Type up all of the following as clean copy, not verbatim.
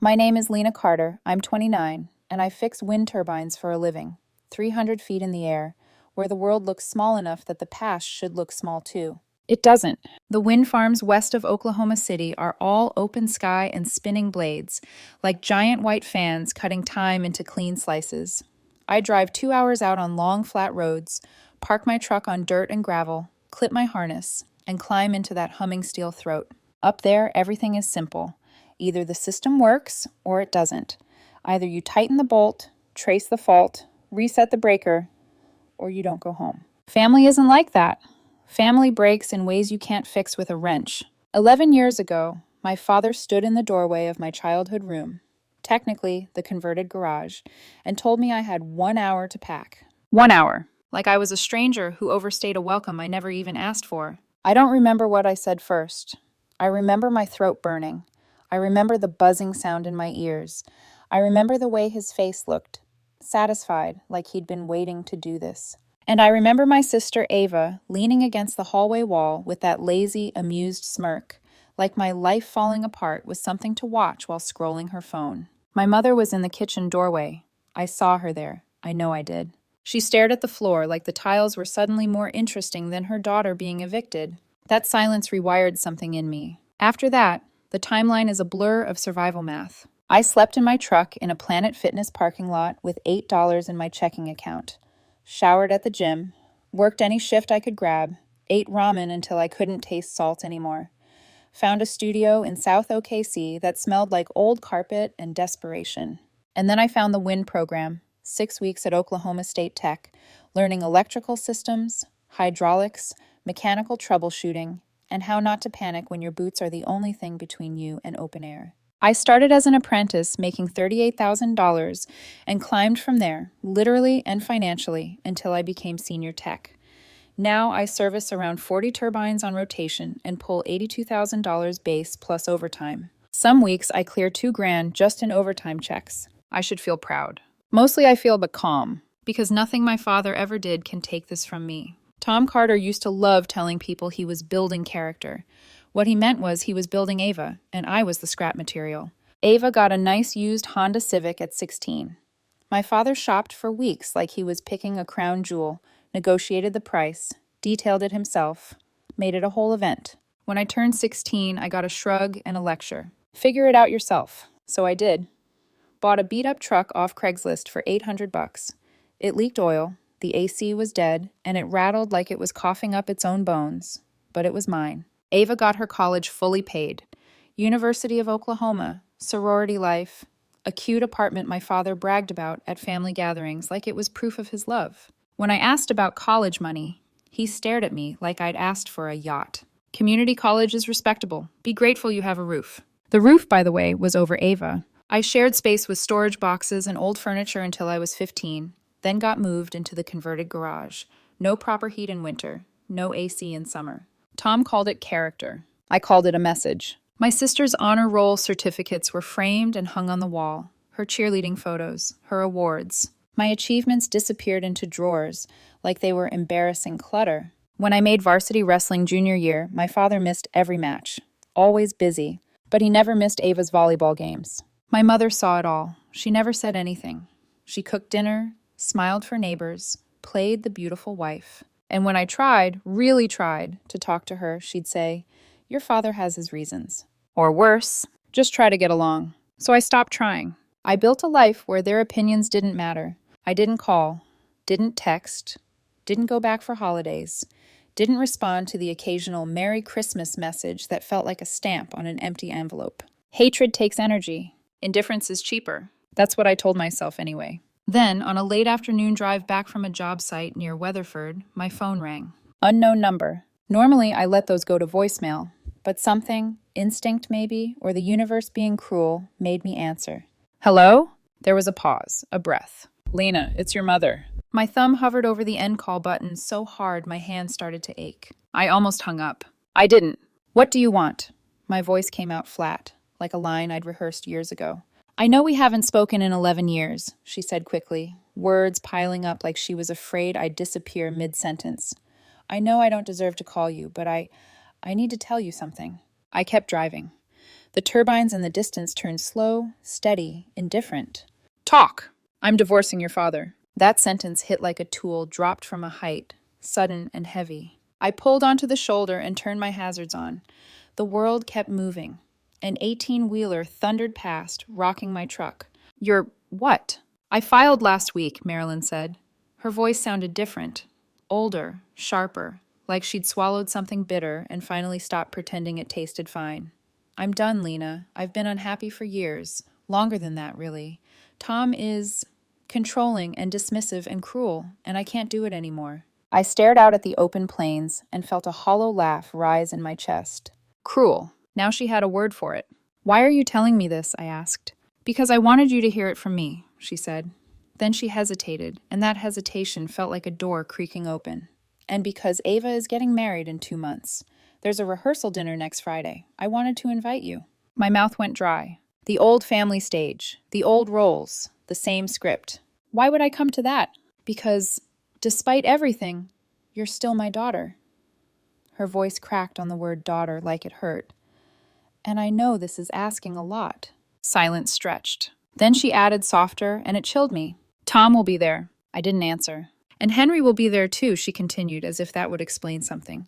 My name is Lena Carter. I'm 29, and I fix wind turbines for a living, 300 feet in the air, where the world looks small enough that the past should look small too. It doesn't. The wind farms west of Oklahoma City are all open sky and spinning blades, like giant white fans cutting time into clean slices. I drive 2 hours out on long, flat roads, park my truck on dirt and gravel, clip my harness, and climb into that humming steel throat. Up there, everything is simple. Either the system works or it doesn't. Either you tighten the bolt, trace the fault, reset the breaker, or you don't go home. Family isn't like that. Family breaks in ways you can't fix with a wrench. 11 years ago, my father stood in the doorway of my childhood room, technically the converted garage, and told me I had 1 hour to pack. 1 hour. Like I was a stranger who overstayed a welcome I never even asked for. I don't remember what I said first. I remember my throat burning. I remember the buzzing sound in my ears. I remember the way his face looked, satisfied, like he'd been waiting to do this. And I remember my sister Ava leaning against the hallway wall with that lazy, amused smirk, like my life falling apart was something to watch while scrolling her phone. My mother was in the kitchen doorway. I saw her there. I know I did. She stared at the floor like the tiles were suddenly more interesting than her daughter being evicted. That silence rewired something in me. After that, the timeline is a blur of survival math. I slept in my truck in a Planet Fitness parking lot with $8 in my checking account, showered at the gym, worked any shift I could grab, ate ramen until I couldn't taste salt anymore, found a studio in South OKC that smelled like old carpet and desperation. And then I found the WIN program, 6 weeks at Oklahoma State Tech, learning electrical systems, hydraulics, mechanical troubleshooting, and how not to panic when your boots are the only thing between you and open air. I started as an apprentice making $38,000 and climbed from there, literally and financially, until I became senior tech. Now I service around 40 turbines on rotation and pull $82,000 base plus overtime. Some weeks I clear $2,000 just in overtime checks. I should feel proud. Mostly I feel but calm, because nothing my father ever did can take this from me. Tom Carter used to love telling people he was building character. What he meant was he was building Ava, and I was the scrap material. Ava got a nice used Honda Civic at 16. My father shopped for weeks like he was picking a crown jewel, negotiated the price, detailed it himself, made it a whole event. When I turned 16, I got a shrug and a lecture. Figure it out yourself. So I did. Bought a beat-up truck off Craigslist for $800. It leaked oil, the AC was dead, and it rattled like it was coughing up its own bones. But it was mine. Ava got her college fully paid. University of Oklahoma, sorority life, a cute apartment my father bragged about at family gatherings like it was proof of his love. When I asked about college money, he stared at me like I'd asked for a yacht. Community college is respectable. Be grateful you have a roof. The roof, by the way, was over Ava. I shared space with storage boxes and old furniture until I was 15, then got moved into the converted garage. No proper heat in winter, no AC in summer. Tom called it character. I called it a message. My sister's honor roll certificates were framed and hung on the wall. Her cheerleading photos, her awards. My achievements disappeared into drawers, like they were embarrassing clutter. When I made varsity wrestling junior year, my father missed every match. Always busy, but he never missed Ava's volleyball games. My mother saw it all. She never said anything. She cooked dinner, smiled for neighbors, played the beautiful wife. And when I tried, really tried, to talk to her, she'd say, "Your father has his reasons." Or worse, "Just try to get along." So I stopped trying. I built a life where their opinions didn't matter. I didn't call, didn't text, didn't go back for holidays, didn't respond to the occasional Merry Christmas message that felt like a stamp on an empty envelope. Hatred takes energy. Indifference is cheaper. That's what I told myself anyway. Then, on a late afternoon drive back from a job site near Weatherford, my phone rang. Unknown number. Normally, I let those go to voicemail, but something, instinct maybe, or the universe being cruel, made me answer. Hello? There was a pause, a breath. Lena, it's your mother. My thumb hovered over the end call button so hard my hand started to ache. I almost hung up. I didn't. What do you want? My voice came out flat, like a line I'd rehearsed years ago. I know we haven't spoken in 11 years, she said quickly, words piling up like she was afraid I'd disappear mid-sentence. I know I don't deserve to call you, but I need to tell you something. I kept driving. The turbines in the distance turned slow, steady, indifferent. Talk! I'm divorcing your father. That sentence hit like a tool dropped from a height, sudden and heavy. I pulled onto the shoulder and turned my hazards on. The world kept moving. An 18-wheeler thundered past, rocking my truck. You're what? I filed last week, Marilyn said. Her voice sounded different, older, sharper, like she'd swallowed something bitter and finally stopped pretending it tasted fine. I'm done, Lena. I've been unhappy for years. Longer than that, really. Tom is controlling and dismissive and cruel, and I can't do it anymore. I stared out at the open plains and felt a hollow laugh rise in my chest. Cruel. Now she had a word for it. Why are you telling me this? I asked. Because I wanted you to hear it from me, she said. Then she hesitated, and that hesitation felt like a door creaking open. And because Ava is getting married in 2 months. There's a rehearsal dinner next Friday. I wanted to invite you. My mouth went dry. The old family stage, the old roles, the same script. Why would I come to that? Because, despite everything, you're still my daughter. Her voice cracked on the word daughter like it hurt. And I know this is asking a lot. Silence stretched. Then she added softer, and it chilled me. Tom will be there. I didn't answer. And Henry will be there too, she continued, as if that would explain something.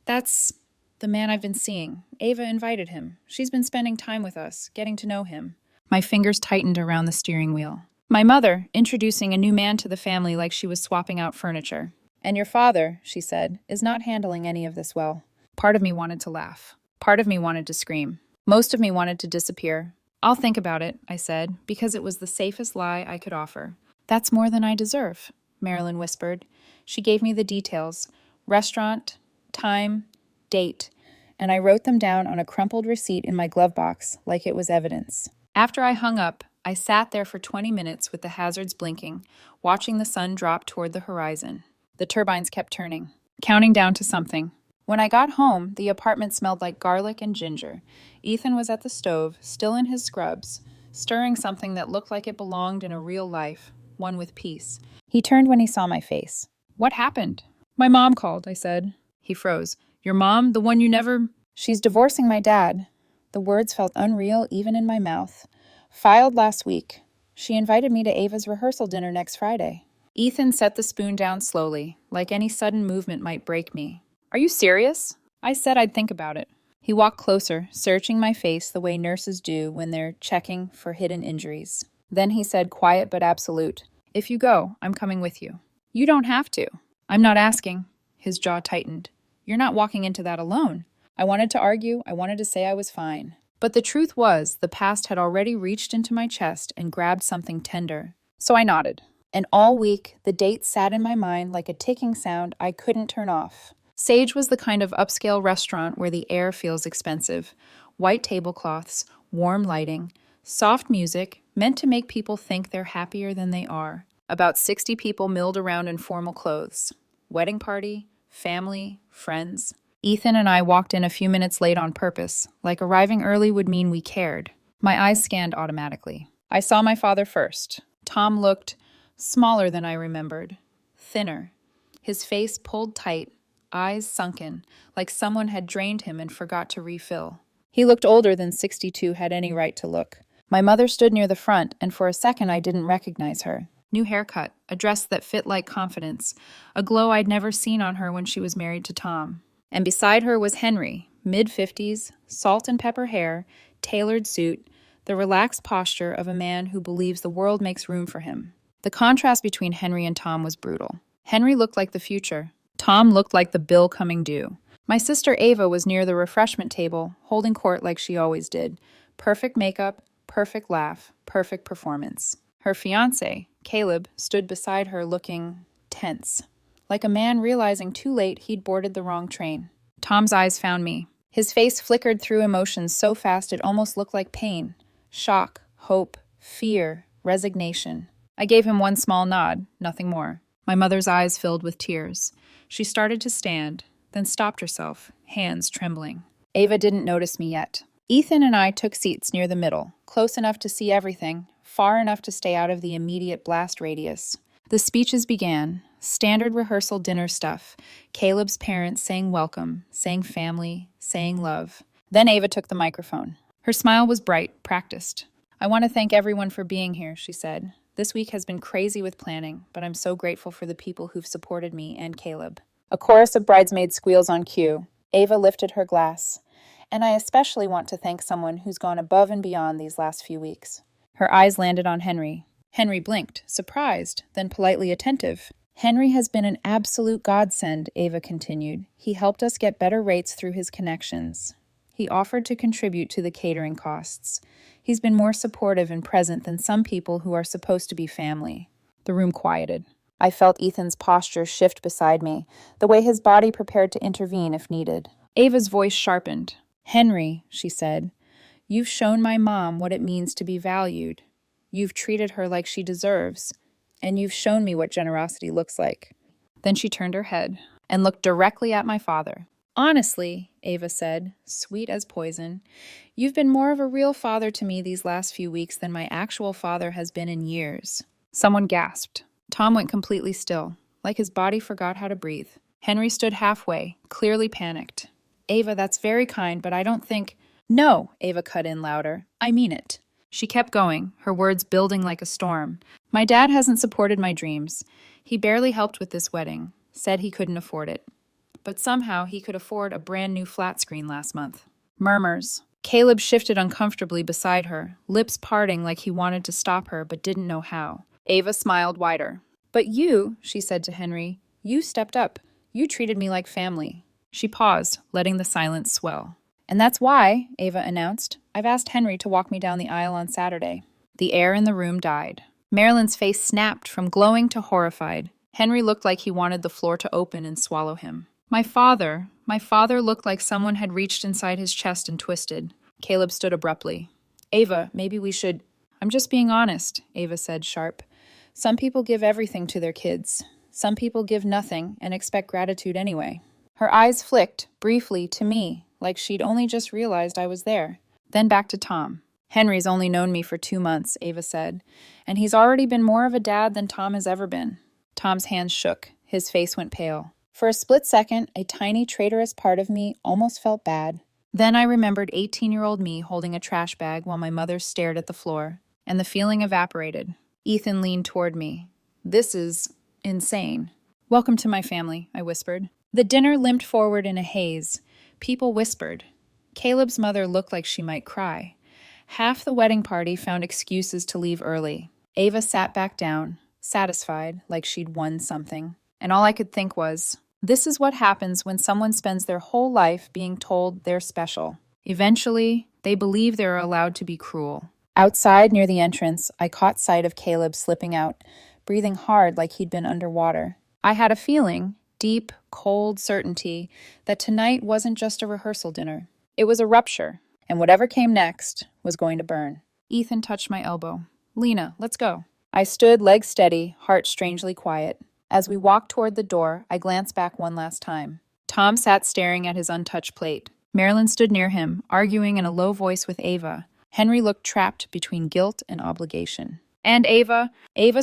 That's the man I've been seeing. Ava invited him. She's been spending time with us, getting to know him. My fingers tightened around the steering wheel. My mother, introducing a new man to the family like she was swapping out furniture. And your father, she said, is not handling any of this well. Part of me wanted to laugh. Part of me wanted to scream. Most of me wanted to disappear. I'll think about it, I said, because it was the safest lie I could offer. That's more than I deserve, Marilyn whispered. She gave me the details. Restaurant, time, date, and I wrote them down on a crumpled receipt in my glove box like it was evidence. After I hung up, I sat there for 20 minutes with the hazards blinking, watching the sun drop toward the horizon. The turbines kept turning, counting down to something. When I got home, the apartment smelled like garlic and ginger. Ethan was at the stove, still in his scrubs, stirring something that looked like it belonged in a real life, one with peace. He turned when he saw my face. What happened? My mom called, I said. He froze. Your mom? The one you never... She's divorcing my dad. The words felt unreal even in my mouth. Filed last week. She invited me to Ava's rehearsal dinner next Friday. Ethan set the spoon down slowly, like any sudden movement might break me. Are you serious? I said I'd think about it. He walked closer, searching my face the way nurses do when they're checking for hidden injuries. Then he said, quiet but absolute, if you go, I'm coming with you. You don't have to. I'm not asking. His jaw tightened. You're not walking into that alone. I wanted to argue. I wanted to say I was fine. But the truth was, the past had already reached into my chest and grabbed something tender. So I nodded. And all week, the date sat in my mind like a ticking sound I couldn't turn off. Sage was the kind of upscale restaurant where the air feels expensive. White tablecloths, warm lighting, soft music, meant to make people think they're happier than they are. About 60 people milled around in formal clothes. Wedding party, family, friends. Ethan and I walked in a few minutes late on purpose, like arriving early would mean we cared. My eyes scanned automatically. I saw my father first. Tom looked smaller than I remembered, thinner. His face pulled tight, eyes sunken, like someone had drained him and forgot to refill. He looked older than 62 had any right to look. My mother stood near the front, and for a second I didn't recognize her. New haircut, a dress that fit like confidence, a glow I'd never seen on her when she was married to Tom. And beside her was Henry, mid-50s, salt and pepper hair, tailored suit, the relaxed posture of a man who believes the world makes room for him. The contrast between Henry and Tom was brutal. Henry looked like the future. Tom looked like the bill coming due. My sister Ava was near the refreshment table, holding court like she always did. Perfect makeup, perfect laugh, perfect performance. Her fiancé, Caleb, stood beside her looking tense, like a man realizing too late he'd boarded the wrong train. Tom's eyes found me. His face flickered through emotions so fast it almost looked like pain. Shock, hope, fear, resignation. I gave him one small nod, nothing more. My mother's eyes filled with tears. She started to stand, then stopped herself, hands trembling. Ava didn't notice me yet. Ethan and I took seats near the middle, close enough to see everything, far enough to stay out of the immediate blast radius. The speeches began, standard rehearsal dinner stuff. Caleb's parents saying welcome, saying family, saying love. Then Ava took the microphone. Her smile was bright, practiced. "I want to thank everyone for being here," she said. "This week has been crazy with planning, but I'm so grateful for the people who've supported me and Caleb." A chorus of bridesmaid squeals on cue. Ava lifted her glass. "And I especially want to thank someone who's gone above and beyond these last few weeks." Her eyes landed on Henry. Henry blinked, surprised, then politely attentive. "Henry has been an absolute godsend," Ava continued. "He helped us get better rates through his connections. He offered to contribute to the catering costs. He's been more supportive and present than some people who are supposed to be family." The room quieted. I felt Ethan's posture shift beside me, the way his body prepared to intervene if needed. Ava's voice sharpened. "Henry," she said, "you've shown my mom what it means to be valued. You've treated her like she deserves, and you've shown me what generosity looks like." Then she turned her head and looked directly at my father. "Honestly," Ava said, sweet as poison, "you've been more of a real father to me these last few weeks than my actual father has been in years." Someone gasped. Tom went completely still, like his body forgot how to breathe. Henry stood halfway, clearly panicked. "Ava, that's very kind, but I don't think—" "No," Ava cut in louder. "I mean it." She kept going, her words building like a storm. "My dad hasn't supported my dreams. He barely helped with this wedding, said he couldn't afford it. But somehow he could afford a brand new flat screen last month." Murmurs. Caleb shifted uncomfortably beside her, lips parting like he wanted to stop her but didn't know how. Ava smiled wider. "But you," she said to Henry, "you stepped up. You treated me like family." She paused, letting the silence swell. "And that's why," Ava announced, "I've asked Henry to walk me down the aisle on Saturday." The air in the room died. Marilyn's face snapped from glowing to horrified. Henry looked like he wanted the floor to open and swallow him. My father looked like someone had reached inside his chest and twisted." Caleb stood abruptly. "Ava, maybe we should—" "I'm just being honest," Ava said, sharp. "Some people give everything to their kids. Some people give nothing and expect gratitude anyway." Her eyes flicked, briefly, to me, like she'd only just realized I was there. Then back to Tom. "Henry's only known me for 2 months," Ava said, "and he's already been more of a dad than Tom has ever been." Tom's hands shook. His face went pale. For a split second, a tiny traitorous part of me almost felt bad. Then I remembered 18-year-old me holding a trash bag while my mother stared at the floor, and the feeling evaporated. Ethan leaned toward me. "This is insane." "Welcome to my family," I whispered. The dinner limped forward in a haze. People whispered. Caleb's mother looked like she might cry. Half the wedding party found excuses to leave early. Ava sat back down, satisfied, like she'd won something. And all I could think was, this is what happens when someone spends their whole life being told they're special. Eventually, they believe they're allowed to be cruel. Outside, near the entrance, I caught sight of Caleb slipping out, breathing hard like he'd been underwater. I had a feeling, deep, cold certainty, that tonight wasn't just a rehearsal dinner. It was a rupture, and whatever came next was going to burn. Ethan touched my elbow. "Lena, let's go." I stood, legs steady, heart strangely quiet. As we walked toward the door, I glanced back one last time. Tom sat staring at his untouched plate. Marilyn stood near him, arguing in a low voice with Ava. Henry looked trapped between guilt and obligation. And Ava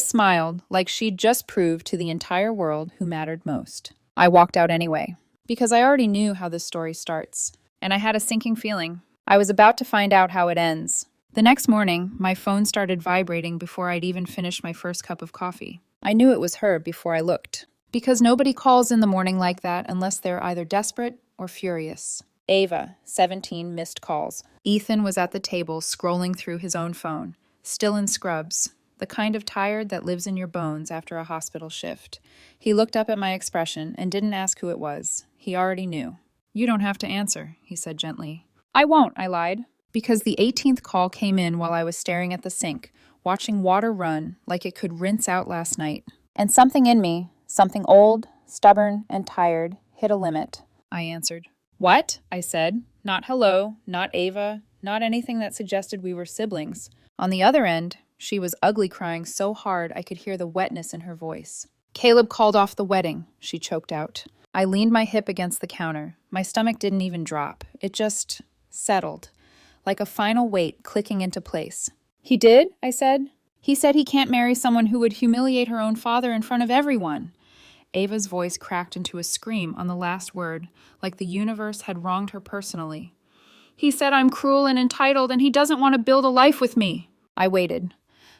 smiled like she'd just proved to the entire world who mattered most. I walked out anyway, because I already knew how this story starts, and I had a sinking feeling. I was about to find out how it ends. The next morning, my phone started vibrating before I'd even finished my first cup of coffee. I knew it was her before I looked. Because nobody calls in the morning like that unless they're either desperate or furious. Ava, 17 missed calls. Ethan was at the table scrolling through his own phone, still in scrubs, the kind of tired that lives in your bones after a hospital shift. He looked up at my expression and didn't ask who it was. He already knew. "You don't have to answer," he said gently. "I won't," I lied. Because the 18th call came in while I was staring at the sink, watching water run like it could rinse out last night. And something in me, something old, stubborn, and tired, hit a limit. I answered. "What?" I said. Not hello, not Ava, not anything that suggested we were siblings. On the other end, she was ugly crying so hard I could hear the wetness in her voice. "Caleb called off the wedding," she choked out. I leaned my hip against the counter. My stomach didn't even drop. It just settled, like a final weight clicking into place. "He did?" I said. "He said he can't marry someone who would humiliate her own father in front of everyone." Ava's voice cracked into a scream on the last word, like the universe had wronged her personally. He said I'm cruel and entitled and he doesn't want to build a life with me. I waited.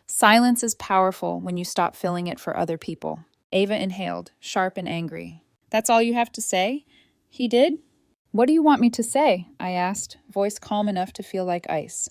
Silence is powerful when you stop filling it for other people. Ava inhaled, sharp and angry. That's all you have to say? He did? What do you want me to say? I asked, voice calm enough to feel like ice.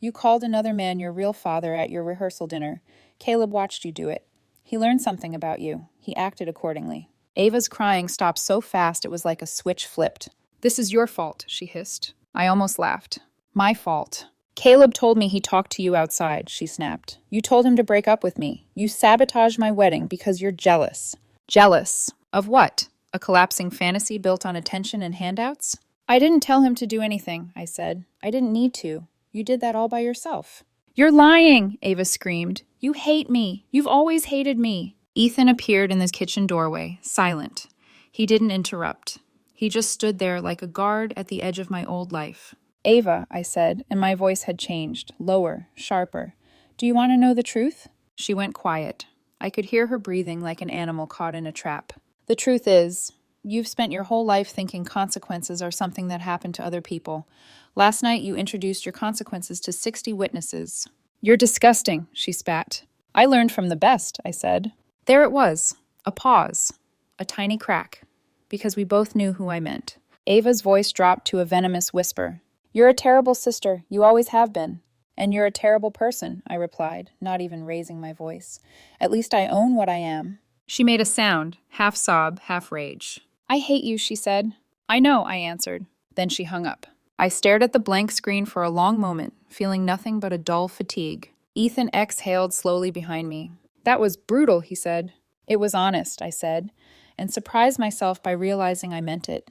You called another man your real father at your rehearsal dinner. Caleb watched you do it. He learned something about you. He acted accordingly. Ava's crying stopped so fast it was like a switch flipped. This is your fault, she hissed. I almost laughed. My fault. Caleb told me he talked to you outside, she snapped. You told him to break up with me. You sabotaged my wedding because you're jealous. Jealous? Of what? A collapsing fantasy built on attention and handouts? I didn't tell him to do anything, I said. I didn't need to. You did that all by yourself. You're lying, Ava screamed. You hate me. You've always hated me. Ethan appeared in the kitchen doorway, silent. He didn't interrupt. He just stood there like a guard at the edge of my old life. Ava, I said, and my voice had changed, lower, sharper. Do you want to know the truth? She went quiet. I could hear her breathing like an animal caught in a trap. The truth is, you've spent your whole life thinking consequences are something that happened to other people. Last night you introduced your consequences to 60 witnesses. You're disgusting, she spat. I learned from the best, I said. There it was, a pause, a tiny crack, because we both knew who I meant. Ava's voice dropped to a venomous whisper. You're a terrible sister, you always have been. And you're a terrible person, I replied, not even raising my voice. At least I own what I am. She made a sound, half sob, half rage. I hate you, she said. I know, I answered. Then she hung up. I stared at the blank screen for a long moment, feeling nothing but a dull fatigue. Ethan exhaled slowly behind me. That was brutal, he said. It was honest, I said, and surprised myself by realizing I meant it.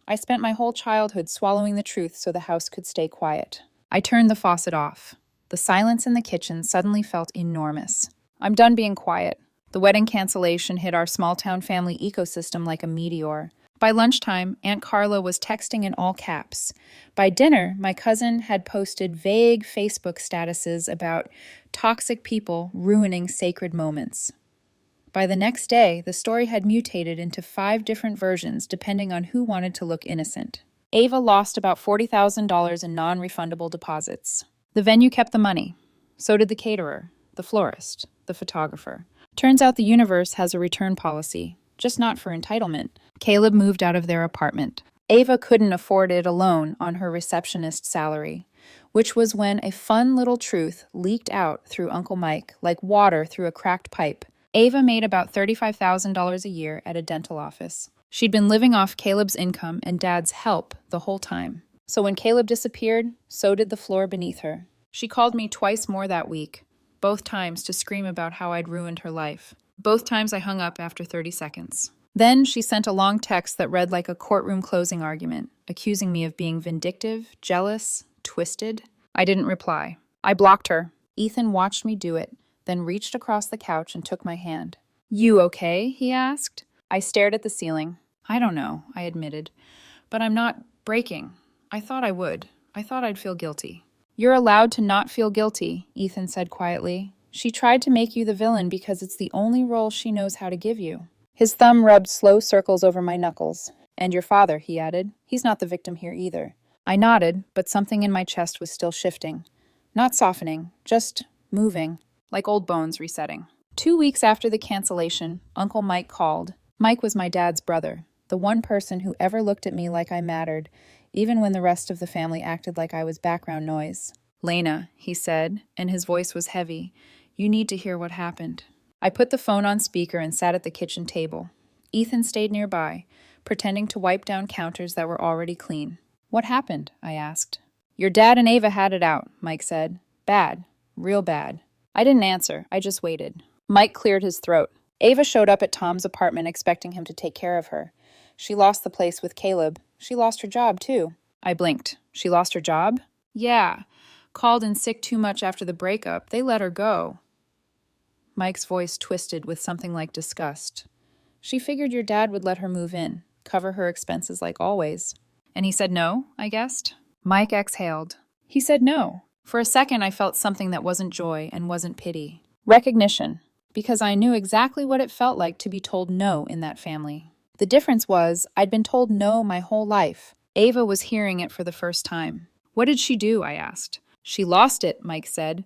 I spent my whole childhood swallowing the truth so the house could stay quiet. I turned the faucet off. The silence in the kitchen suddenly felt enormous. I'm done being quiet. The wedding cancellation hit our small-town family ecosystem like a meteor. By lunchtime, Aunt Carla was texting in all caps. By dinner, my cousin had posted vague Facebook statuses about toxic people ruining sacred moments. By the next day, the story had mutated into 5 different versions depending on who wanted to look innocent. Ava lost about $40,000 in non-refundable deposits. The venue kept the money. So did the caterer, the florist, the photographer. Turns out the universe has a return policy, just not for entitlement. Caleb moved out of their apartment. Ava couldn't afford it alone on her receptionist salary, which was when a fun little truth leaked out through Uncle Mike like water through a cracked pipe. Ava made about $35,000 a year at a dental office. She'd been living off Caleb's income and Dad's help the whole time. So when Caleb disappeared, so did the floor beneath her. She called me twice more that week, both times to scream about how I'd ruined her life. Both times I hung up after 30 seconds. Then she sent a long text that read like a courtroom closing argument, accusing me of being vindictive, jealous, twisted. I didn't reply. I blocked her. Ethan watched me do it, then reached across the couch and took my hand. You okay? He asked. I stared at the ceiling. I don't know, I admitted. But I'm not breaking. I thought I would. I thought I'd feel guilty. You're allowed to not feel guilty, Ethan said quietly. She tried to make you the villain because it's the only role she knows how to give you. His thumb rubbed slow circles over my knuckles. And your father, he added. He's not the victim here either. I nodded, but something in my chest was still shifting. Not softening, just moving. Like old bones resetting. 2 weeks after the cancellation, Uncle Mike called. Mike was my dad's brother, the one person who ever looked at me like I mattered, even when the rest of the family acted like I was background noise. Lena, he said, and his voice was heavy, you need to hear what happened. I put the phone on speaker and sat at the kitchen table. Ethan stayed nearby, pretending to wipe down counters that were already clean. What happened? I asked. Your dad and Ava had it out, Mike said. Bad. Real bad. I didn't answer. I just waited. Mike cleared his throat. Ava showed up at Tom's apartment expecting him to take care of her. She lost the place with Caleb. She lost her job, too. I blinked. She lost her job? Yeah. Called in sick too much after the breakup. They let her go. Mike's voice twisted with something like disgust. She figured your dad would let her move in, cover her expenses like always. And he said no, I guessed? Mike exhaled. He said no. For a second, I felt something that wasn't joy and wasn't pity. Recognition. Because I knew exactly what it felt like to be told no in that family. The difference was, I'd been told no my whole life. Ava was hearing it for the first time. What did she do? I asked. She lost it, Mike said.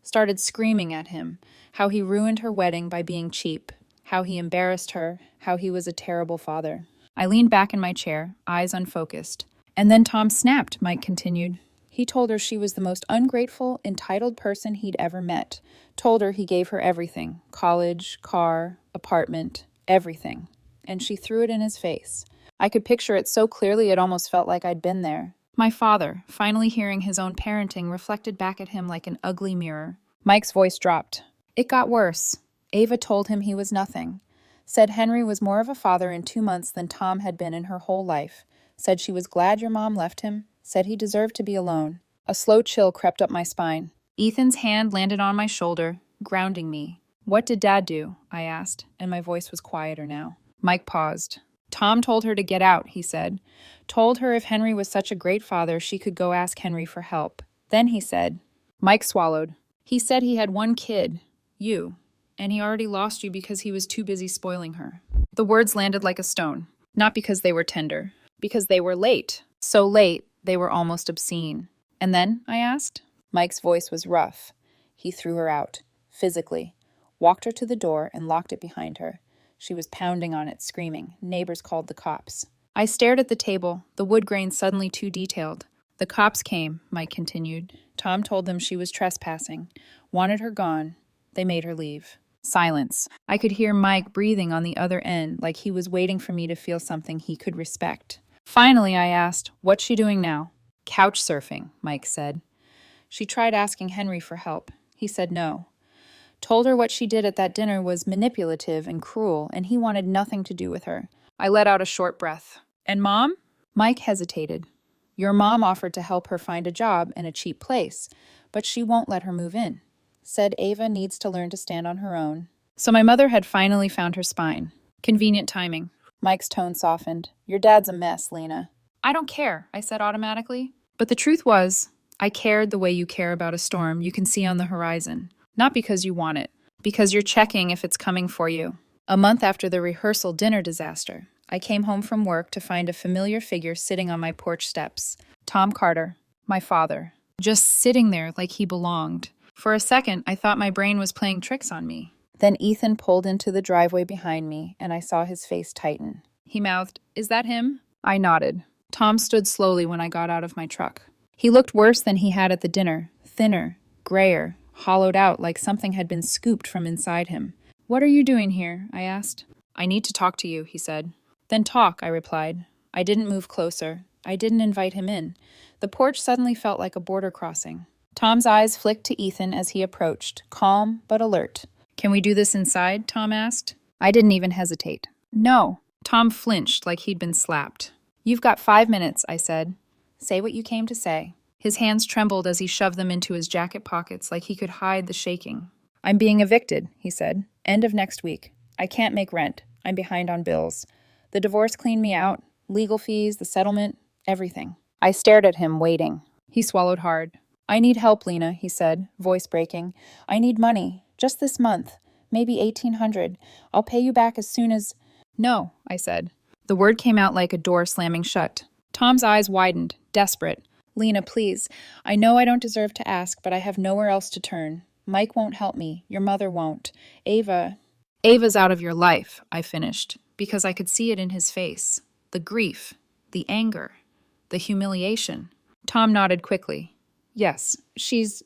Started screaming at him, how he ruined her wedding by being cheap, how he embarrassed her, how he was a terrible father. I leaned back in my chair, eyes unfocused. And then Tom snapped, Mike continued. He told her she was the most ungrateful, entitled person he'd ever met. Told her he gave her everything, college, car, apartment, everything. And she threw it in his face. I could picture it so clearly it almost felt like I'd been there. My father, finally hearing his own parenting, reflected back at him like an ugly mirror. Mike's voice dropped. It got worse. Ava told him he was nothing. Said Henry was more of a father in 2 months than Tom had been in her whole life. Said she was glad your mom left him. Said he deserved to be alone. A slow chill crept up my spine. Ethan's hand landed on my shoulder, grounding me. What did Dad do? I asked, and my voice was quieter now. Mike paused. Tom told her to get out, he said. Told her if Henry was such a great father, she could go ask Henry for help. Then he said, Mike swallowed. He said he had one kid, you, and he already lost you because he was too busy spoiling her. The words landed like a stone, not because they were tender, because they were late. So late, they were almost obscene. And then, I asked? Mike's voice was rough. He threw her out, physically, walked her to the door and locked it behind her. She was pounding on it, screaming. Neighbors called the cops. I stared at the table, the wood grain suddenly too detailed. The cops came, Mike continued. Tom told them she was trespassing, wanted her gone. They made her leave. Silence. I could hear Mike breathing on the other end, like he was waiting for me to feel something he could respect. Finally, I asked, what's she doing now? Couch surfing, Mike said. She tried asking Henry for help. He said no. Told her what she did at that dinner was manipulative and cruel, and he wanted nothing to do with her. I let out a short breath. And Mom? Mike hesitated. Your mom offered to help her find a job in a cheap place, but she won't let her move in. Said Ava needs to learn to stand on her own. So my mother had finally found her spine. Convenient timing. Mike's tone softened. Your dad's a mess, Lena. I don't care, I said automatically. But the truth was, I cared the way you care about a storm you can see on the horizon. Not because you want it, because you're checking if it's coming for you. A month after the rehearsal dinner disaster, I came home from work to find a familiar figure sitting on my porch steps. Tom Carter, my father, just sitting there like he belonged. For a second, I thought my brain was playing tricks on me. Then Ethan pulled into the driveway behind me, and I saw his face tighten. He mouthed, "Is that him?" I nodded. Tom stood slowly when I got out of my truck. He looked worse than he had at the dinner, thinner, grayer, hollowed out like something had been scooped from inside him. What are you doing here? I asked. I need to talk to you, he said. Then talk, I replied. I didn't move closer. I didn't invite him in. The porch suddenly felt like a border crossing. Tom's eyes flicked to Ethan as he approached, calm but alert. Can we do this inside? Tom asked. I didn't even hesitate. No. Tom flinched like he'd been slapped. You've got 5 minutes, I said. Say what you came to say. His hands trembled as he shoved them into his jacket pockets like he could hide the shaking. I'm being evicted, he said. End of next week. I can't make rent. I'm behind on bills. The divorce cleaned me out. Legal fees, the settlement, everything. I stared at him, waiting. He swallowed hard. I need help, Lena, he said, voice breaking. I need money. Just this month. Maybe $1,800. I'll pay you back as soon as... No, I said. The word came out like a door slamming shut. Tom's eyes widened, desperate. Lena, please. I know I don't deserve to ask, but I have nowhere else to turn. Mike won't help me. Your mother won't. Ava's out of your life, I finished, because I could see it in his face. The grief, the anger, the humiliation. Tom nodded quickly. Yes, she's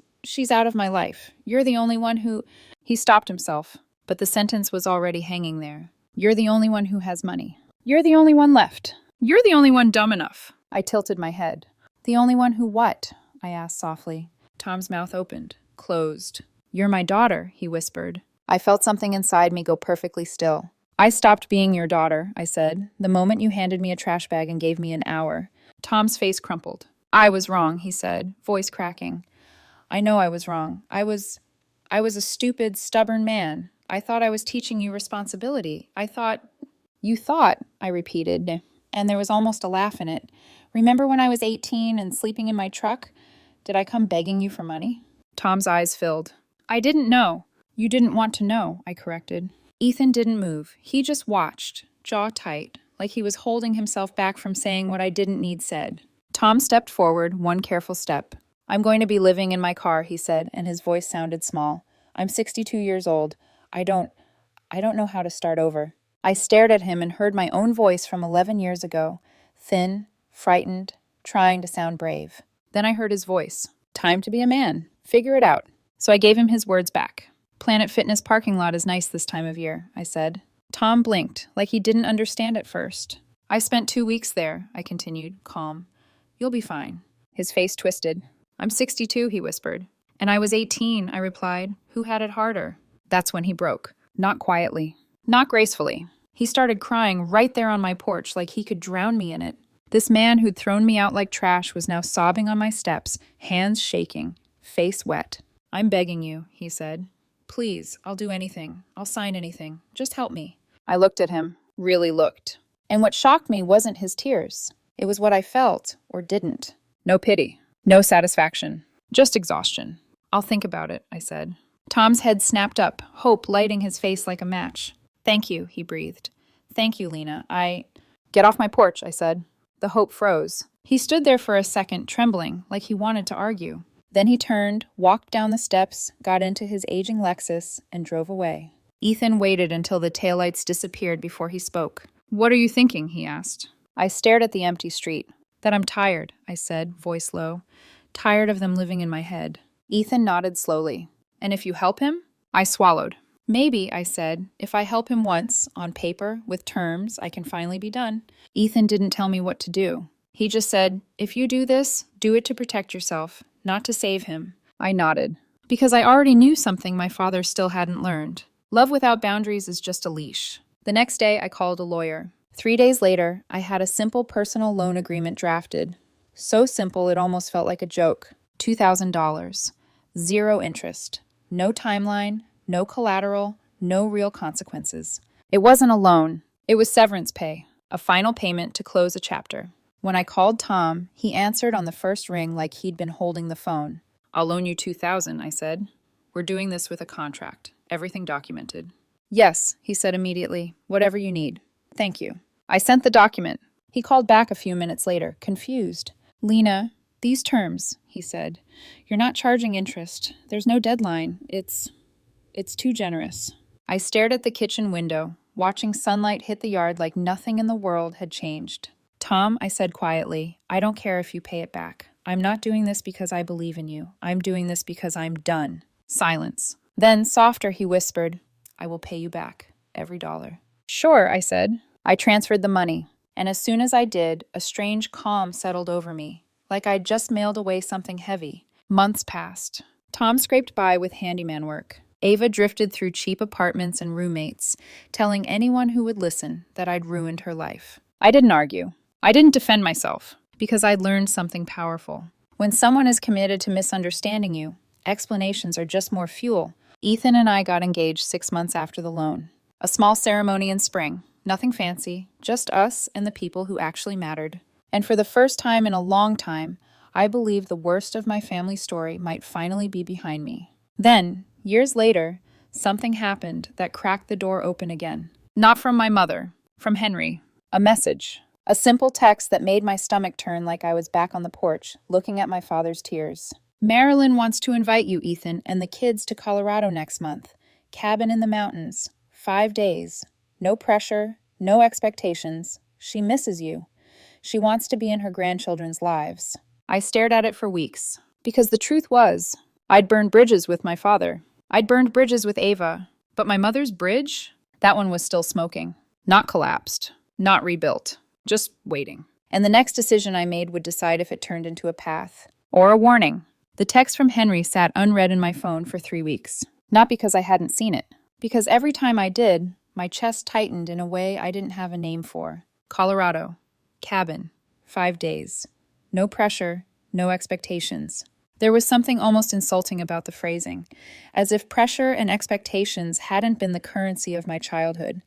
out of my life. You're the only one who... He stopped himself, but the sentence was already hanging there. You're the only one who has money. You're the only one left. You're the only one dumb enough. I tilted my head. The only one who what? I asked softly. Tom's mouth opened, closed. You're my daughter, he whispered. I felt something inside me go perfectly still. I stopped being your daughter, I said, the moment you handed me a trash bag and gave me an hour. Tom's face crumpled. I was wrong, he said, voice cracking. I know I was wrong. I was a stupid, stubborn man. I thought I was teaching you responsibility. You thought, I repeated, and there was almost a laugh in it. Remember when I was 18 and sleeping in my truck? Did I come begging you for money? Tom's eyes filled. I didn't know. You didn't want to know, I corrected. Ethan didn't move. He just watched, jaw tight, like he was holding himself back from saying what I didn't need said. Tom stepped forward, one careful step. "I'm going to be living in my car," he said, and his voice sounded small. "I'm 62 years old. I don't know how to start over." I stared at him and heard my own voice from 11 years ago, thin, frightened, trying to sound brave. Then I heard his voice. "Time to be a man. Figure it out." So I gave him his words back. "Planet Fitness parking lot is nice this time of year," I said. Tom blinked, like he didn't understand at first. "I spent 2 weeks there," I continued, calm. "You'll be fine." His face twisted. "I'm 62, he whispered. "And I was 18, I replied. "Who had it harder?" That's when he broke. Not quietly. Not gracefully. He started crying right there on my porch like he could drown me in it. This man who'd thrown me out like trash was now sobbing on my steps, hands shaking, face wet. "I'm begging you," he said. "Please, I'll do anything. I'll sign anything. Just help me." I looked at him. Really looked. And what shocked me wasn't his tears. It was what I felt, or didn't. No pity. No satisfaction. Just exhaustion. "I'll think about it," I said. Tom's head snapped up, hope lighting his face like a match. "Thank you," he breathed. "Thank you, Lena. Get off my porch," I said. The hope froze. He stood there for a second, trembling, like he wanted to argue. Then he turned, walked down the steps, got into his aging Lexus, and drove away. Ethan waited until the taillights disappeared before he spoke. "What are you thinking?" he asked. I stared at the empty street. "That I'm tired," I said, voice low. "Tired of them living in my head." Ethan nodded slowly. "And if you help him?" I swallowed. "Maybe," I said, "if I help him once, on paper, with terms, I can finally be done." Ethan didn't tell me what to do. He just said, "If you do this, do it to protect yourself, not to save him." I nodded. Because I already knew something my father still hadn't learned. Love without boundaries is just a leash. The next day, I called a lawyer. 3 days later, I had a simple personal loan agreement drafted. So simple it almost felt like a joke. $2,000. 0 interest. No timeline, no collateral, no real consequences. It wasn't a loan. It was severance pay, a final payment to close a chapter. When I called Tom, he answered on the first ring like he'd been holding the phone. "I'll loan you $2,000, I said. "We're doing this with a contract. Everything documented." "Yes," he said immediately. "Whatever you need." "Thank you." I sent the document. He called back a few minutes later, confused. "Lena, these terms," he said. "You're not charging interest. There's no deadline. It's too generous." I stared at the kitchen window, watching sunlight hit the yard like nothing in the world had changed. "Tom," I said quietly, "I don't care if you pay it back. I'm not doing this because I believe in you. I'm doing this because I'm done." Silence. Then, softer, he whispered, "I will pay you back. Every dollar." "Sure," I said. I transferred the money, and as soon as I did, a strange calm settled over me, like I'd just mailed away something heavy. Months passed. Tom scraped by with handyman work. Ava drifted through cheap apartments and roommates, telling anyone who would listen that I'd ruined her life. I didn't argue. I didn't defend myself, because I'd learned something powerful. When someone is committed to misunderstanding you, explanations are just more fuel. Ethan and I got engaged 6 months after the loan. A small ceremony in spring. Nothing fancy, just us and the people who actually mattered. And for the first time in a long time, I believed the worst of my family story might finally be behind me. Then, years later, something happened that cracked the door open again. Not from my mother, from Henry. A message. A simple text that made my stomach turn like I was back on the porch, looking at my father's tears. "Marilyn wants to invite you, Ethan, and the kids to Colorado next month. Cabin in the mountains. 5 days. No pressure, no expectations. She misses you. She wants to be in her grandchildren's lives." I stared at it for weeks, because the truth was, I'd burned bridges with my father. I'd burned bridges with Ava, but my mother's bridge? That one was still smoking. Not collapsed, not rebuilt, just waiting. And the next decision I made would decide if it turned into a path or a warning. The text from Henry sat unread in my phone for 3 weeks. Not because I hadn't seen it, because every time I did, my chest tightened in a way I didn't have a name for. Colorado. Cabin. 5 days. No pressure, no expectations. There was something almost insulting about the phrasing, as if pressure and expectations hadn't been the currency of my childhood,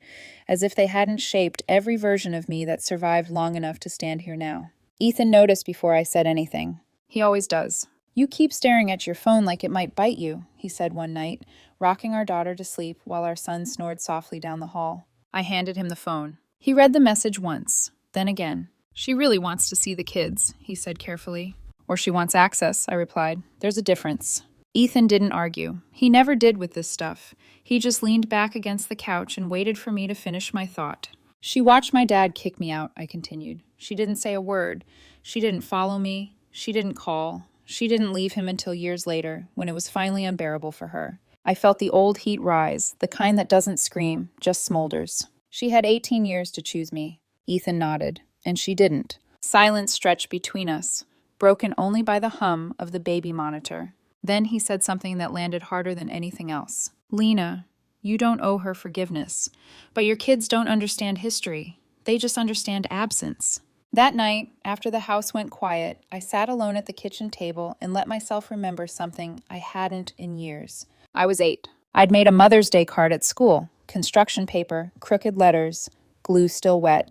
as if they hadn't shaped every version of me that survived long enough to stand here now. Ethan noticed before I said anything. He always does. "You keep staring at your phone like it might bite you," he said one night, rocking our daughter to sleep while our son snored softly down the hall. I handed him the phone. He read the message once, then again. She really wants to see the kids, he said carefully. Or she wants access, I replied. There's a difference. Ethan didn't argue. He never did with this stuff. He just leaned back against the couch and waited for me to finish my thought. She watched my dad kick me out, I continued. She didn't say a word. She didn't follow me. She didn't call. She didn't leave him until years later, when it was finally unbearable for her. I felt the old heat rise, the kind that doesn't scream, just smolders. She had 18 years to choose me. Ethan nodded, and she didn't. Silence stretched between us, broken only by the hum of the baby monitor. Then he said something that landed harder than anything else. Lena, you don't owe her forgiveness, but your kids don't understand history. They just understand absence. That night, after the house went quiet, I sat alone at the kitchen table and let myself remember something I hadn't in years. I was 8. I'd made a Mother's Day card at school. Construction paper, crooked letters, glue still wet.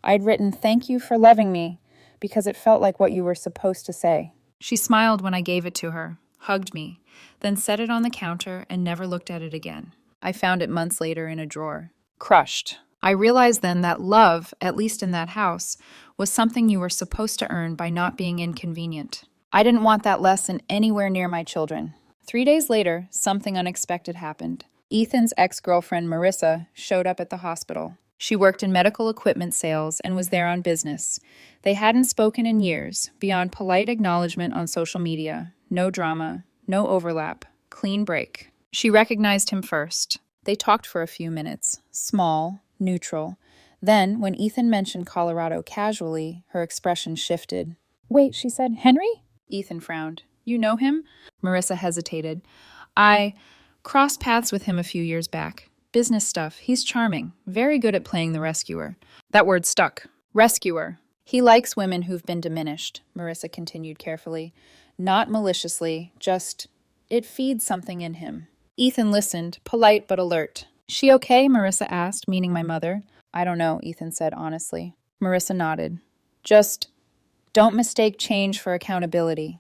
I'd written, "Thank you for loving me," because it felt like what you were supposed to say. She smiled when I gave it to her, hugged me, then set it on the counter and never looked at it again. I found it months later in a drawer. Crushed. I realized then that love, at least in that house, was something you were supposed to earn by not being inconvenient. I didn't want that lesson anywhere near my children. 3 days later, something unexpected happened. Ethan's ex-girlfriend, Marissa, showed up at the hospital. She worked in medical equipment sales and was there on business. They hadn't spoken in years, beyond polite acknowledgement on social media. No drama, no overlap, clean break. She recognized him first. They talked for a few minutes, small, neutral. Then, when Ethan mentioned Colorado casually, her expression shifted. "Wait," she said, "Henry?" Ethan frowned. "You know him?" Marissa hesitated. "I crossed paths with him a few years back. Business stuff. He's charming. Very good at playing the rescuer." That word stuck. Rescuer. "He likes women who've been diminished," Marissa continued carefully. "Not maliciously, just it feeds something in him." Ethan listened, polite but alert. "She okay?" Marissa asked, meaning my mother. "I don't know," Ethan said honestly. Marissa nodded. "Just don't mistake change for accountability.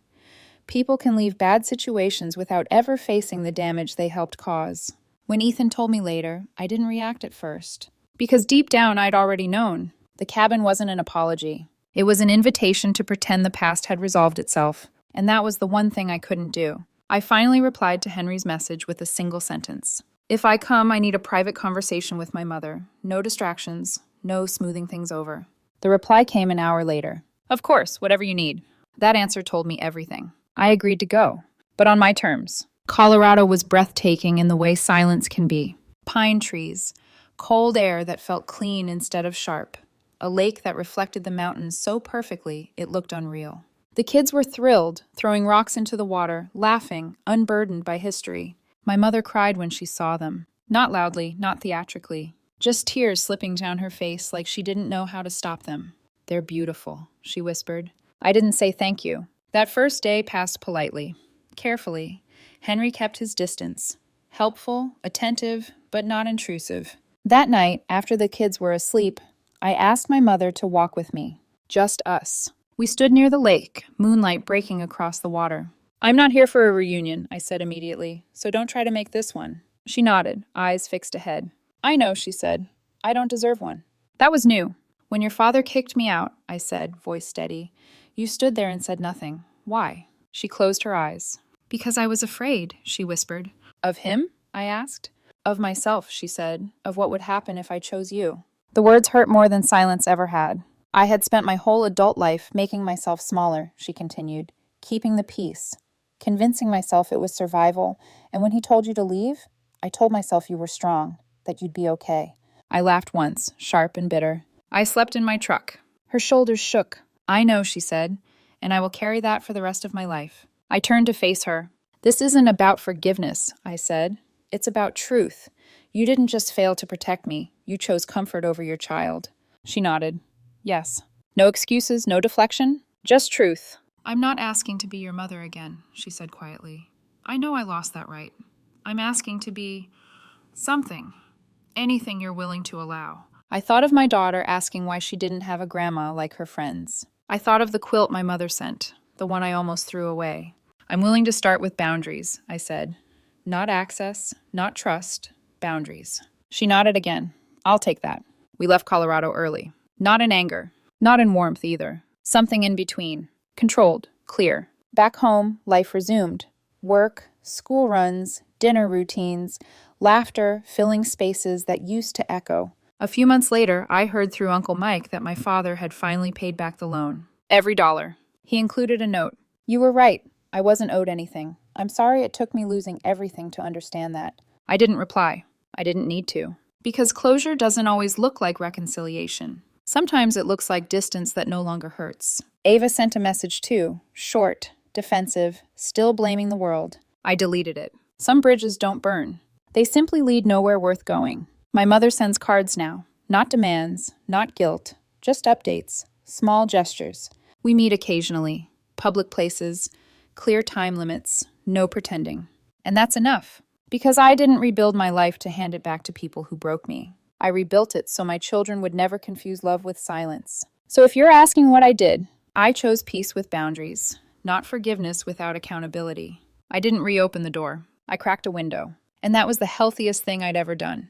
People can leave bad situations without ever facing the damage they helped cause." When Ethan told me later, I didn't react at first. Because deep down, I'd already known. The cabin wasn't an apology. It was an invitation to pretend the past had resolved itself. And that was the one thing I couldn't do. I finally replied to Henry's message with a single sentence. "If I come, I need a private conversation with my mother. No distractions, no smoothing things over." The reply came an hour later. "Of course, whatever you need." That answer told me everything. I agreed to go, but on my terms. Colorado was breathtaking in the way silence can be. Pine trees, cold air that felt clean instead of sharp, a lake that reflected the mountains so perfectly it looked unreal. The kids were thrilled, throwing rocks into the water, laughing, unburdened by history. My mother cried when she saw them. Not loudly, not theatrically. Just tears slipping down her face like she didn't know how to stop them. "They're beautiful," she whispered. I didn't say thank you. That first day passed politely. Carefully. Henry kept his distance. Helpful, attentive, but not intrusive. That night, after the kids were asleep, I asked my mother to walk with me. Just us. We stood near the lake, moonlight breaking across the water. "I'm not here for a reunion," I said immediately, "so don't try to make this one." She nodded, eyes fixed ahead. "I know," she said. "I don't deserve one." That was new. "When your father kicked me out," I said, voice steady, "you stood there and said nothing. Why?" She closed her eyes. "Because I was afraid," she whispered. "Of him?" I asked. "Of myself," she said. "Of what would happen if I chose you." The words hurt more than silence ever had. "I had spent my whole adult life making myself smaller," she continued, "keeping the peace, convincing myself it was survival, and when he told you to leave, I told myself you were strong, that you'd be okay." I laughed once, sharp and bitter. "I slept in my truck." Her shoulders shook. "I know," she said, "and I will carry that for the rest of my life." I turned to face her. "This isn't about forgiveness," I said. "It's about truth. You didn't just fail to protect me. You chose comfort over your child." She nodded. "Yes. No excuses, no deflection, just truth." "I'm not asking to be your mother again," she said quietly. "I know I lost that right. I'm asking to be something. Anything you're willing to allow." I thought of my daughter asking why she didn't have a grandma like her friends. I thought of the quilt my mother sent, the one I almost threw away. "I'm willing to start with boundaries," I said. "Not access, not trust, boundaries." She nodded again. "I'll take that." We left Colorado early. Not in anger. Not in warmth either. Something in between. Controlled. Clear. Back home, life resumed. Work, school runs, dinner routines, laughter filling spaces that used to echo. A few months later, I heard through Uncle Mike that my father had finally paid back the loan. Every dollar. He included a note. You were right. I wasn't owed anything. I'm sorry it took me losing everything to understand that. I didn't reply. I didn't need to. Because closure doesn't always look like reconciliation. Sometimes it looks like distance that no longer hurts. Ava sent a message too. Short, defensive, still blaming the world. I deleted it. Some bridges don't burn. They simply lead nowhere worth going. My mother sends cards now. Not demands, not guilt, just updates, small gestures. We meet occasionally. Public places, clear time limits, no pretending. And that's enough. Because I didn't rebuild my life to hand it back to people who broke me. I rebuilt it so my children would never confuse love with silence. So if you're asking what I did, I chose peace with boundaries, not forgiveness without accountability. I didn't reopen the door. I cracked a window. And that was the healthiest thing I'd ever done.